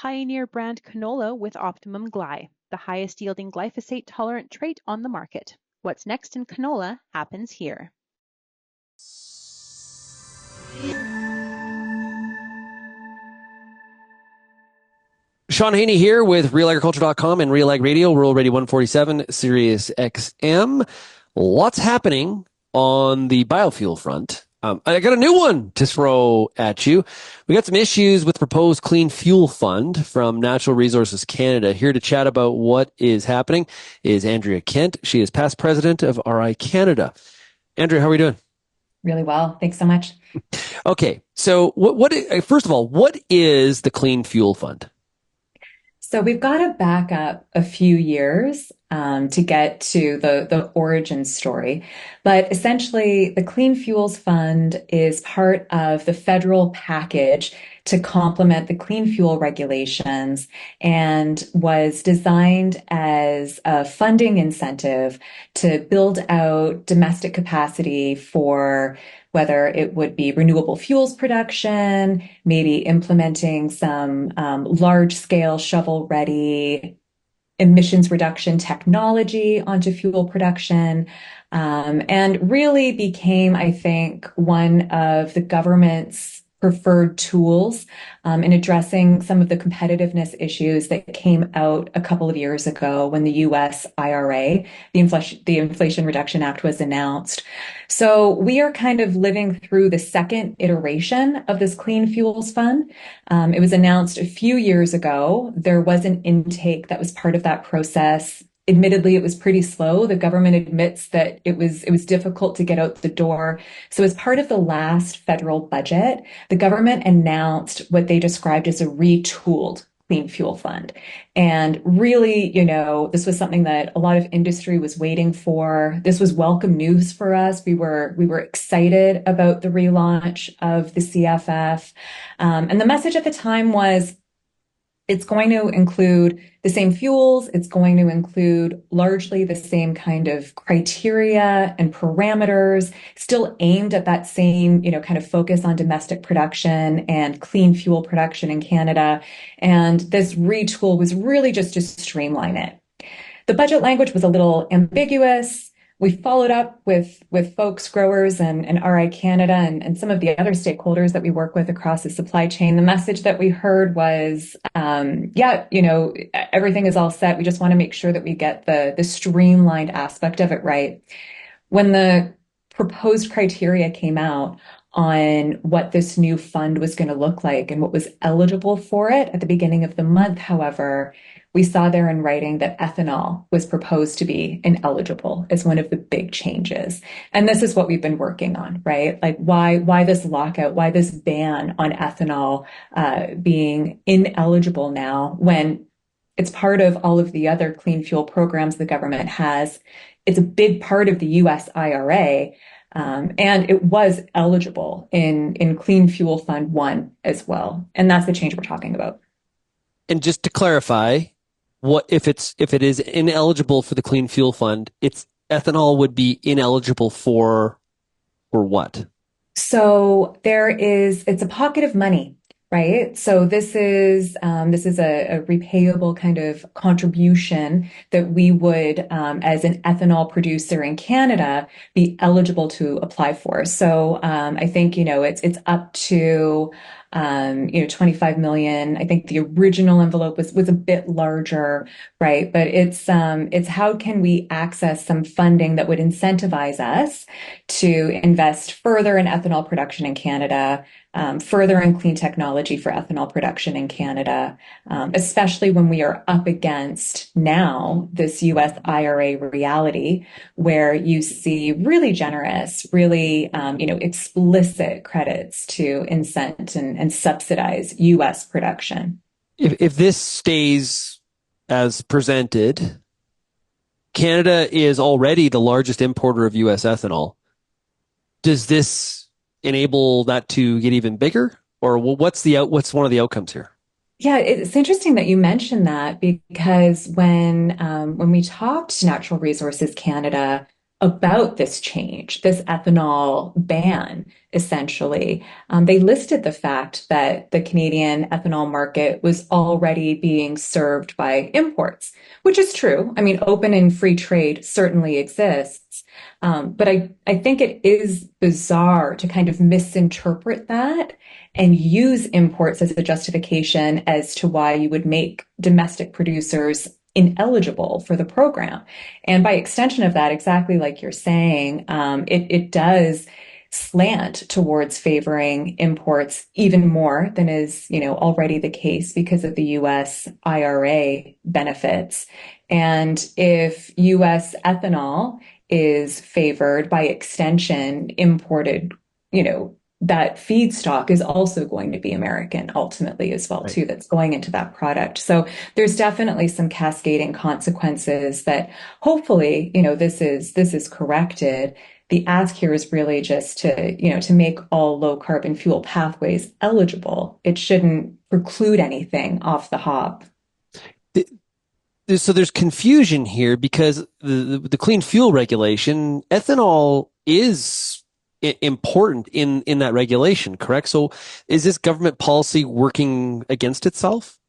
Pioneer brand canola with Optimum Gly, the highest yielding glyphosate-tolerant trait on the market. What's next in canola happens here. Shaun Haney here with RealAgriculture.com and RealAg Radio, Rural Radio 147, Sirius XM. Lots happening on the biofuel front. I got a new one to throw at you. We got some issues with the proposed Clean Fuel Fund from Natural Resources Canada. Here to chat about what is happening is Andrea Kent. She is past president of RICanada. Andrea, how are we doing? Really well. Thanks so much. Okay. So first of all, what is the Clean Fuel Fund? So we've got to back up a few years to get to the origin story. But essentially, the Clean Fuels Fund is part of the federal package to complement the clean fuel regulations and was designed as a funding incentive to build out domestic capacity for whether it would be renewable fuels production, maybe implementing some large-scale shovel-ready emissions reduction technology onto fuel production, and really became, I think, one of the government's preferred tools in addressing some of the competitiveness issues that came out a couple of years ago when the U.S. IRA, the Inflation Reduction Act, was announced. So we are kind of living through the second iteration of this Clean Fuels Fund. It was announced a few years ago. There was an intake that was part of that process. Admittedly, it was pretty slow. The government admits that it was difficult to get out the door. So as part of the last federal budget, the government announced what they described as a retooled Clean Fuel Fund. And really, this was something that a lot of industry was waiting for. This was welcome news for us. We were excited about the relaunch of the CFF. And the message at the time was, it's going to include the same fuels. It's going to include largely the same kind of criteria and parameters, still aimed at that same, kind of focus on domestic production and clean fuel production in Canada. And this retool was really just to streamline it. The budget language was a little ambiguous. We followed up with folks, growers, and RICanada and some of the other stakeholders that we work with across the supply chain. The message that we heard was, everything is all set. We just want to make sure that we get the streamlined aspect of it right. When the proposed criteria came out on what this new fund was going to look like and what was eligible for it at the beginning of the month, however, we saw there in writing that ethanol was proposed to be ineligible as one of the big changes. And this is what we've been working on, right? Like why this lockout, why this ban on ethanol being ineligible now when it's part of all of the other clean fuel programs the government has. It's a big part of the U.S. IRA. And it was eligible in Clean Fuel Fund 1 as well. And that's the change we're talking about. And just to clarify, what if it is ineligible for the Clean Fuel Fund, ethanol would be ineligible for what? So it's a pocket of money, right? So this is a repayable kind of contribution that we would, as an ethanol producer in Canada, be eligible to apply for. So I think it's up to 25 million. I think the original envelope was a bit larger, right? But it's how can we access some funding that would incentivize us to invest further in ethanol production in Canada, further in clean technology for ethanol production in Canada, especially when we are up against now this U.S. IRA reality where you see really generous, really, explicit credits to incent and subsidize U.S. production. If this stays as presented, Canada is already the largest importer of U.S. ethanol. Does this enable that to get even bigger, or what's one of the outcomes here? Yeah, it's interesting that you mentioned that because when we talked to Natural Resources Canada about this change, this ethanol ban, essentially. They listed the fact that the Canadian ethanol market was already being served by imports, which is true. I mean, open and free trade certainly exists. But I think it is bizarre to kind of misinterpret that and use imports as a justification as to why you would make domestic producers ineligible for the program. And by extension of that, exactly like you're saying, it does slant towards favoring imports even more than is, already the case because of the US IRA benefits. And if US ethanol is favored, by extension, imported, that feedstock is also going to be American ultimately as well, too, that's going into that product. So there's definitely some cascading consequences that hopefully, this is corrected. The ask here is really just to make all low carbon fuel pathways eligible. It shouldn't preclude anything off the hop. So there's confusion here because the clean fuel regulation, ethanol is important in that regulation, correct? So is this government policy working against itself?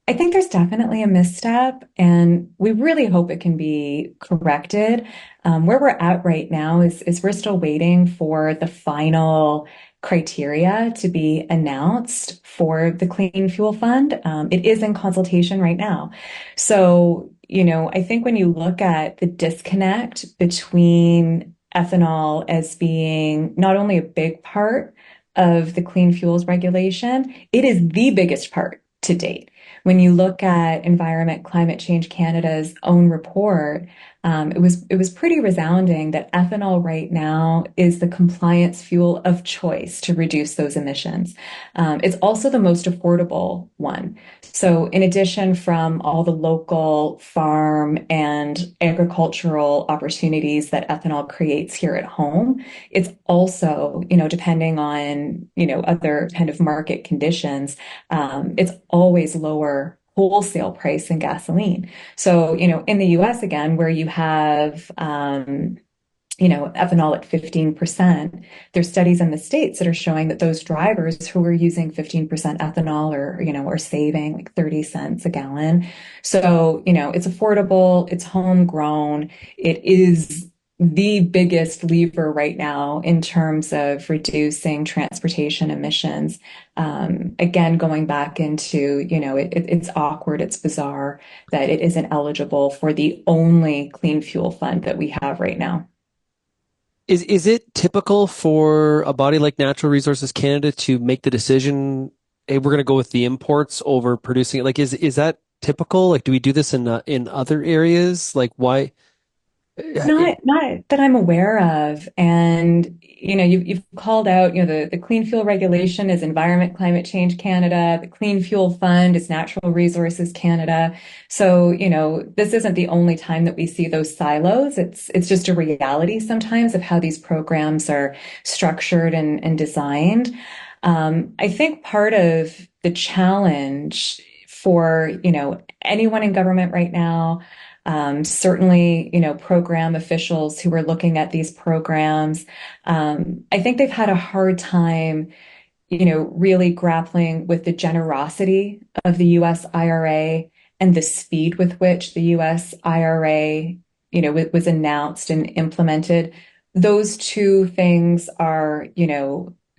I think there's definitely a misstep, and we really hope it can be corrected. Where we're at right now is we're still waiting for the final criteria to be announced for the Clean Fuel Fund. It is in consultation right now. So, I think when you look at the disconnect between ethanol as being not only a big part of the clean fuels regulation, it is the biggest part to date. When you look at Environment Climate Change Canada's own report, it was pretty resounding that ethanol right now is the compliance fuel of choice to reduce those emissions. It's also the most affordable one. So in addition from all the local farm and agricultural opportunities that ethanol creates here at home, it's also, depending on, other kind of market conditions, it's always lower wholesale price than gasoline. So, in the US again, where you have, ethanol at 15%, there's studies in the States that are showing that those drivers who are using 15% ethanol are saving like 30 cents a gallon. So, it's affordable, it's homegrown, it is the biggest lever right now in terms of reducing transportation emissions. Again, going back into, it's awkward, it's bizarre that it isn't eligible for the only clean fuel fund that we have right now. Is it typical for a body like Natural Resources Canada to make the decision, hey, we're going to go with the imports over producing it? Like, is that typical? Like, do we do this in other areas? Like, why? Not that I'm aware of. And, you've called out, the Clean Fuel Regulation is Environment Climate Change Canada. The Clean Fuel Fund is Natural Resources Canada. So, this isn't the only time that we see those silos. It's just a reality sometimes of how these programs are structured and designed. I think part of the challenge for, anyone in government right now, certainly, program officials who are looking at these programs, I think they've had a hard time, really grappling with the generosity of the US IRA and the speed with which the US IRA, was announced and implemented. Those two things are,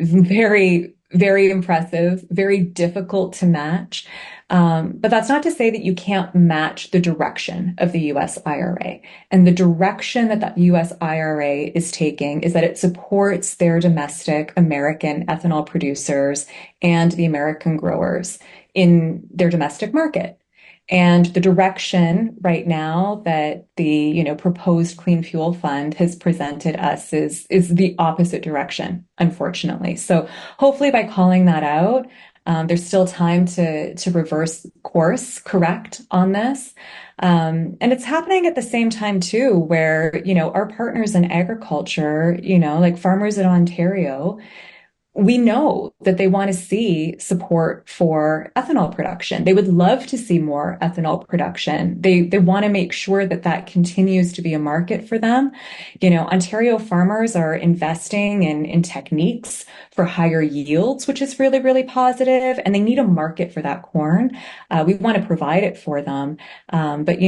very, very impressive, very difficult to match. But that's not to say that you can't match the direction of the US IRA. And the direction that US IRA is taking is that it supports their domestic American ethanol producers and the American growers in their domestic market. And the direction right now that the, proposed Clean Fuel Fund has presented us is the opposite direction, unfortunately. So hopefully by calling that out, there's still time to reverse course correct on this. And it's happening at the same time too, where, our partners in agriculture, like farmers in Ontario, we know that they want to see support for ethanol production. They would love to see more ethanol production. They want to make sure that that continues to be a market for them. Ontario farmers are investing in techniques for higher yields, which is really, really positive, and they need a market for that corn. We want to provide it for them. But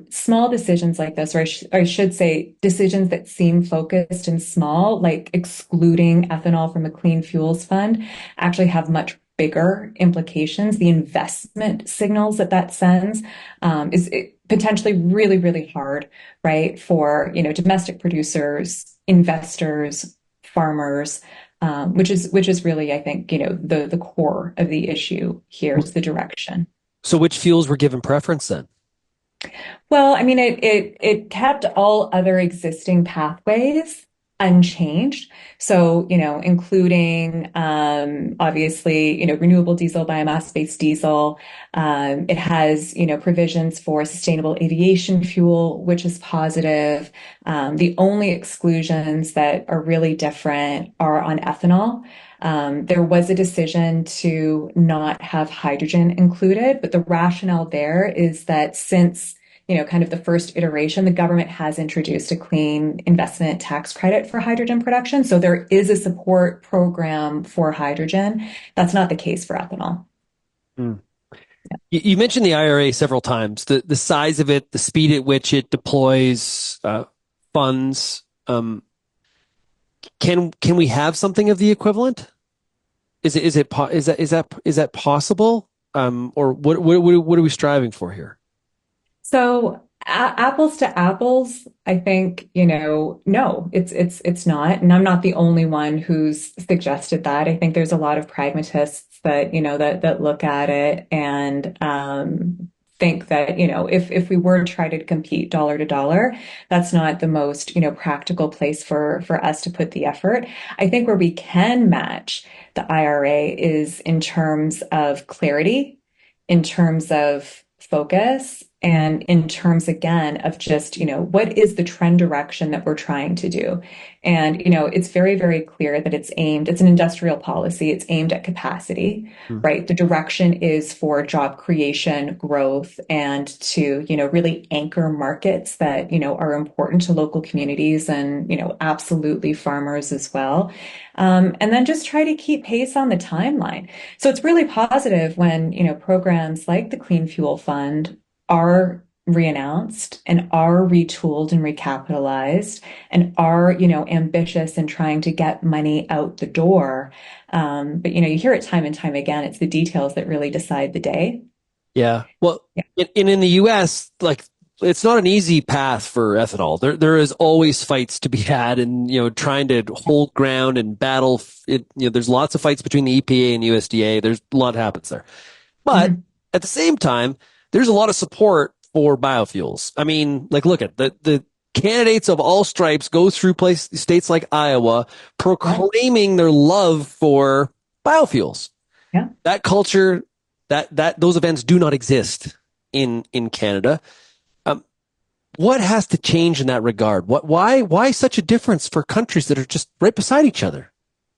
small decisions like this, or I should say decisions that seem focused and small, like excluding ethanol from a clean fuels fund, actually have much bigger implications. The investment signals that sends is potentially really, really hard, right, for domestic producers, investors, farmers, which is really, I think, the core of the issue here is the direction. So which fuels were given preference then? Well, I mean, it kept all other existing pathways unchanged. So, including obviously, renewable diesel, biomass-based diesel. It has, provisions for sustainable aviation fuel, which is positive. The only exclusions that are really different are on ethanol. There was a decision to not have hydrogen included, but the rationale there is that since kind of the first iteration, the government has introduced a clean investment tax credit for hydrogen production. So there is a support program for hydrogen. That's not the case for ethanol. Mm. You mentioned the IRA several times, the size of it, the speed at which it deploys funds. Can we have something of the equivalent? Is that possible? Or what are we striving for here? So apples to apples, I think, no, it's not. And I'm not the only one who's suggested that. I think there's a lot of pragmatists that, that look at it and think that, if we were to try to compete dollar to dollar, that's not the most, practical place for us to put the effort. I think where we can match the IRA is in terms of clarity, in terms of focus, and in terms, again, of just, what is the trend direction that we're trying to do? And, it's very, very clear that it's an industrial policy. It's aimed at capacity, right? The direction is for job creation, growth, and to, really anchor markets that, are important to local communities and, absolutely farmers as well. And then just try to keep pace on the timeline. So it's really positive when, programs like the Clean Fuel Fund are reannounced and are retooled and recapitalized and are, ambitious in trying to get money out the door. But, you hear it time and time again. It's the details that really decide the day. Yeah. Well, yeah. In the US, like, it's not an easy path for ethanol. There is always fights to be had and, trying to hold ground and battle it. There's lots of fights between the EPA and USDA. There's a lot happens there. But at the same time, there's a lot of support for biofuels. I mean, like, look at the candidates of all stripes go through states like Iowa proclaiming their love for biofuels. Yeah. That culture, those events do not exist in Canada. What has to change in that regard? Why such a difference for countries that are just right beside each other?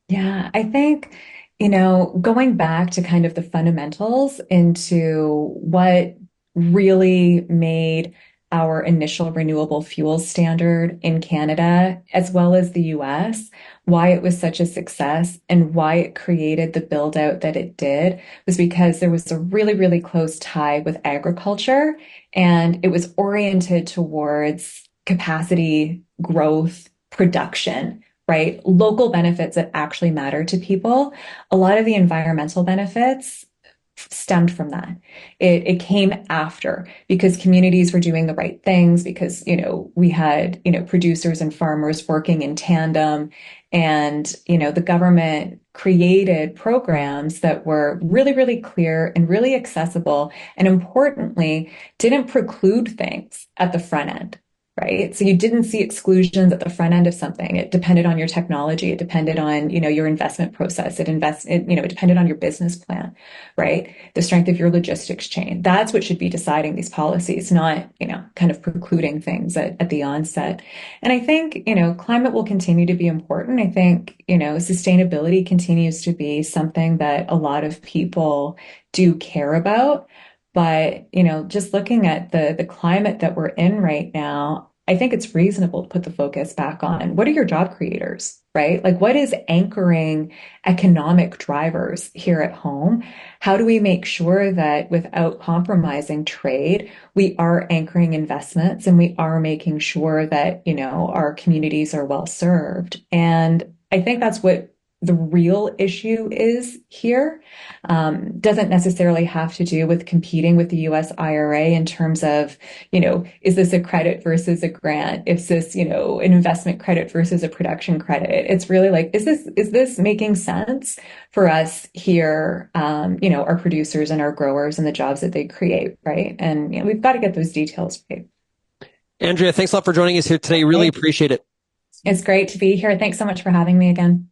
Yeah, I think, going back to kind of the fundamentals into what really made our initial renewable fuels standard in Canada, as well as the US, why it was such a success and why it created the build out that it did was because there was a really, really close tie with agriculture, and it was oriented towards capacity, growth, production, right? Local benefits that actually matter to people. A lot of the environmental benefits stemmed from that. It came after because communities were doing the right things, because, we had, producers and farmers working in tandem, and, the government created programs that were really, really clear and really accessible, and importantly, didn't preclude things at the front end. right? So you didn't see exclusions at the front end of something. It depended on your technology. It depended on, your investment process. It depended on your business plan, right? The strength of your logistics chain. That's what should be deciding these policies, not, kind of precluding things at the onset. And I think, climate will continue to be important. I think, sustainability continues to be something that a lot of people do care about. But, just looking at the climate that we're in right now, I think it's reasonable to put the focus back on what are your job creators, right? Like what is anchoring economic drivers here at home? How do we make sure that without compromising trade, we are anchoring investments and we are making sure that, our communities are well served? And I think that's what the real issue is here. Doesn't necessarily have to do with competing with the US IRA in terms of, is this a credit versus a grant? Is this, an investment credit versus a production credit? It's really like, is this making sense for us here, our producers and our growers and the jobs that they create, right? And we've got to get those details right. Andrea, thanks a lot for joining us here today. Really appreciate it. It's great to be here. Thanks so much for having me again.